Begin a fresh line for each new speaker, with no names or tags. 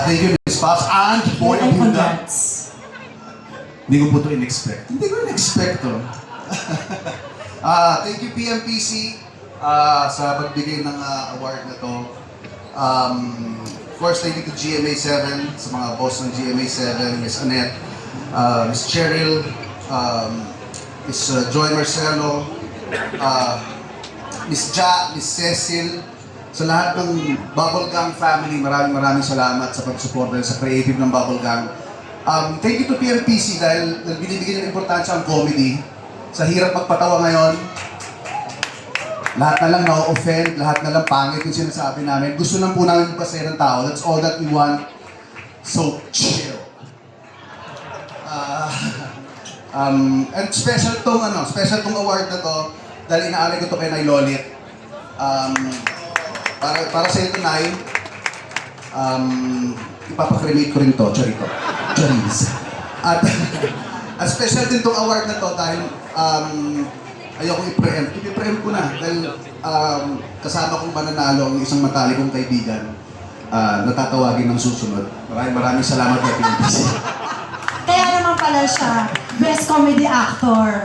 Thank you, Ms. Pops. And Boy
And
Abunda.
congrats.
Hindi ko po ito in-expect. Hindi ko in-expect to. Thank you, PMPC, sa pagbigay ng award na to. Of course, thank you to GMA7, sa mga boss ng GMA7, Ms. Annette, Ms. Cheryl, Ms. Joy Marcelo, Ms. Ja, Ms. Cecil, sa lahat ng Bubble Gang family, maraming salamat sa pag-suporta sa creative ng Bubble Gang. Thank you to PMPC dahil binibigyan ng importansya ang comedy. Sa hirap magpatawa ngayon, lahat na lang na-offend, lahat na lang pangit yung sinasabi namin. Gusto lang po namin magpasaya ng tao. That's all that we want. So, chill. And special tong award na to dahil inaalay ko to kay Nay Lolit. Para sa ito, Nay, ipapakremate ko rin to, Charito. Charis. At special din tong award na to dahil ayoko i-preempt. I-preempt ko na dahil kasama kong mananalo ang isang matalikong kaibigan na tatawagin ng susunod. Maraming salamat kay PMPC.
Kaya naman pala siya, best comedy actor.